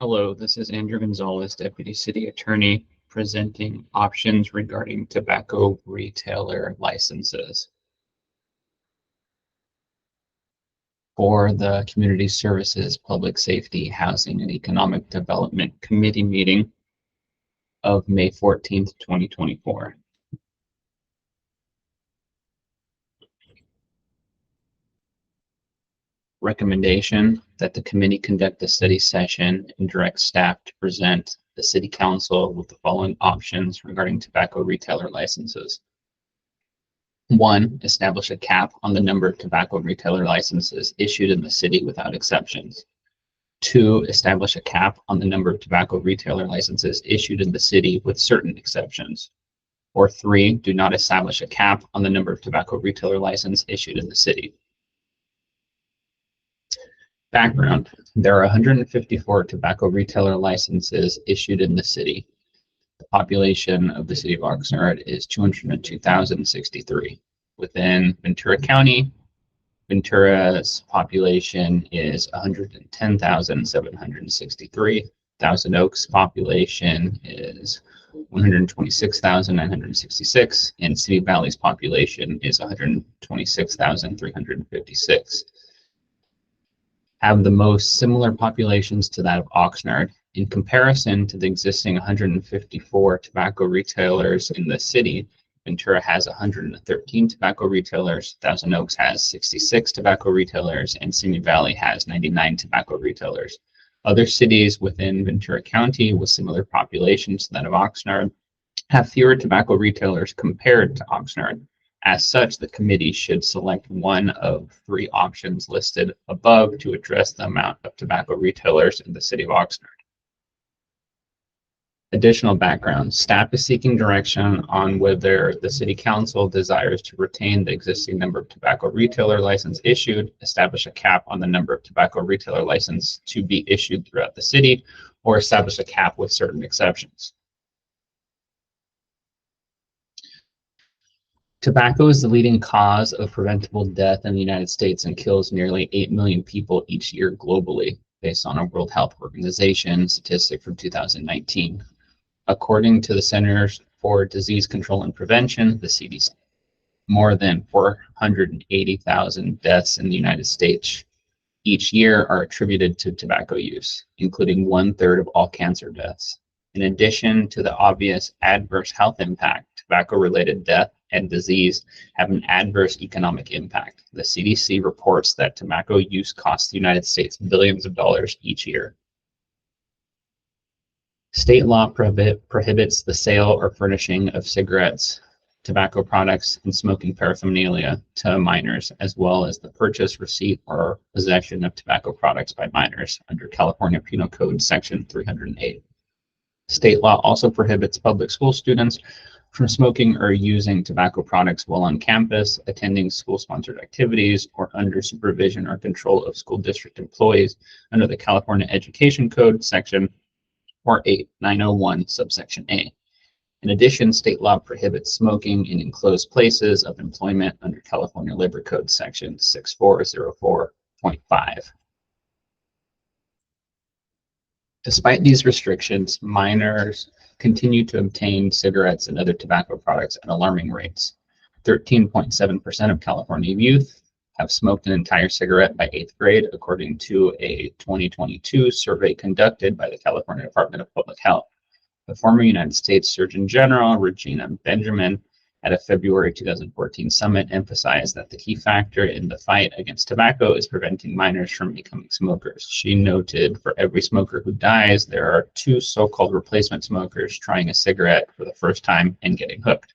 Hello, this is Andrew Gonzalez, Deputy City Attorney, presenting options regarding tobacco retailer licenses. For the Community Services, Public Safety, Housing, and Economic Development Committee meeting of May 14th, 2024. Recommendation that the committee conduct a study session and direct staff to present the City Council with the following options regarding tobacco retailer licenses. 1, establish a cap on the number of tobacco retailer licenses issued in the city without exceptions. 2, establish a cap on the number of tobacco retailer licenses issued in the city with certain exceptions. Or 3, do not establish a cap on the number of tobacco retailer licenses issued in the city. Background: there are 154 tobacco retailer licenses issued in the city. The population of the city of Oxnard is 202,063. Within Ventura County, Ventura's population is 110,763. Thousand Oaks population is 126,966, and City Valley's population is 126,356. Have the most similar populations to that of Oxnard. In comparison to the existing 154 tobacco retailers in the city, Ventura has 113 tobacco retailers, Thousand Oaks has 66 tobacco retailers, and Simi Valley has 99 tobacco retailers. Other cities within Ventura County with similar populations to that of Oxnard have fewer tobacco retailers compared to Oxnard. As such, the committee should select one of 3 options listed above to address the amount of tobacco retailers in the city of Oxnard. Additional background: staff is seeking direction on whether the City Council desires to retain the existing number of tobacco retailer license issued, establish a cap on the number of tobacco retailer license to be issued throughout the city, or establish a cap with certain exceptions. Tobacco is the leading cause of preventable death in the United States and kills nearly 8 million people each year globally, based on a World Health Organization statistic from 2019. According to the Centers for Disease Control and Prevention, the CDC, more than 480,000 deaths in the United States each year are attributed to tobacco use, including 1/3 of all cancer deaths. In addition to the obvious adverse health impact, tobacco-related death and disease have an adverse economic impact. The CDC reports that tobacco use costs the United States billions of dollars each year. State law prohibits the sale or furnishing of cigarettes, tobacco products, and smoking paraphernalia to minors, as well as the purchase, receipt, or possession of tobacco products by minors under California Penal Code Section 308. State law also prohibits public school students from smoking or using tobacco products while on campus, attending school-sponsored activities, or under supervision or control of school district employees under the California Education Code Section 48901, subsection A. In addition, state law prohibits smoking in enclosed places of employment under California Labor Code Section 6404.5. Despite these restrictions, minors continue to obtain cigarettes and other tobacco products at alarming rates. 13.7% of California youth have smoked an entire cigarette by 8th grade, according to a 2022 survey conducted by the California Department of Public Health. The former United States Surgeon General, Regina Benjamin, at a February 2014 summit emphasized that the key factor in the fight against tobacco is preventing minors from becoming smokers. She noted, for every smoker who dies, there are 2 so-called replacement smokers trying a cigarette for the first time and getting hooked.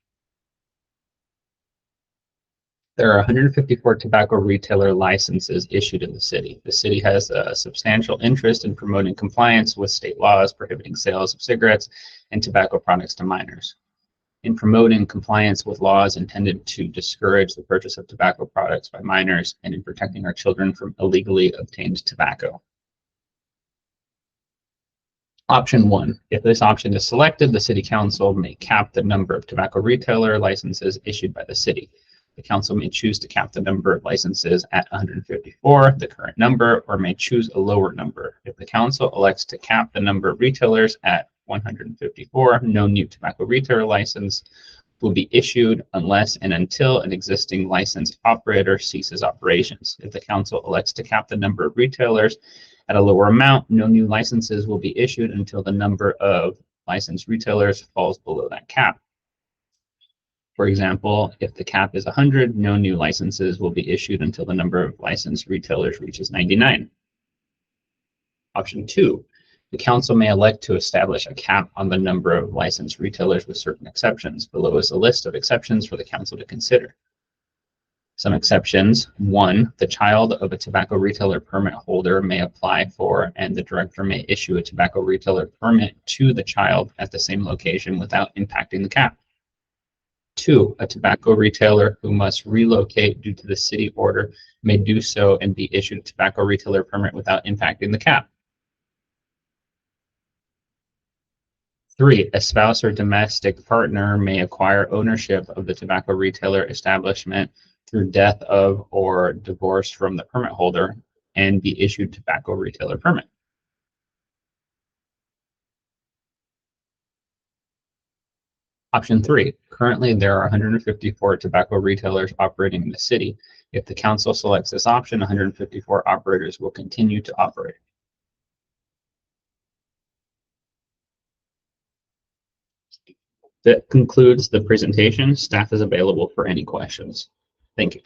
There are 154 tobacco retailer licenses issued in the city. The city has a substantial interest in promoting compliance with state laws prohibiting sales of cigarettes and tobacco products to minors. In promoting compliance with laws intended to discourage the purchase of tobacco products by minors, and in protecting our children from illegally obtained tobacco. Option 1. If this option is selected, the City Council may cap the number of tobacco retailer licenses issued by the city. The council may choose to cap the number of licenses at 154, the current number, or may choose a lower number. If the council elects to cap the number of retailers at 154, no new tobacco retailer license will be issued unless and until an existing licensed operator ceases operations. If the council elects to cap the number of retailers at a lower amount, no new licenses will be issued until the number of licensed retailers falls below that cap. For example, if the cap is 100, no new licenses will be issued until the number of licensed retailers reaches 99. Option 2, the council may elect to establish a cap on the number of licensed retailers with certain exceptions. Below is a list of exceptions for the council to consider. Some exceptions: 1, the child of a tobacco retailer permit holder may apply for and the director may issue a tobacco retailer permit to the child at the same location without impacting the cap. 2, a tobacco retailer who must relocate due to the city order may do so and be issued a tobacco retailer permit without impacting the cap. 3, a spouse or domestic partner may acquire ownership of the tobacco retailer establishment through death of or divorce from the permit holder and be issued tobacco retailer permit. Option 3, currently there are 154 tobacco retailers operating in the city. If the council selects this option, 154 operators will continue to operate. That concludes the presentation. Staff is available for any questions. Thank you.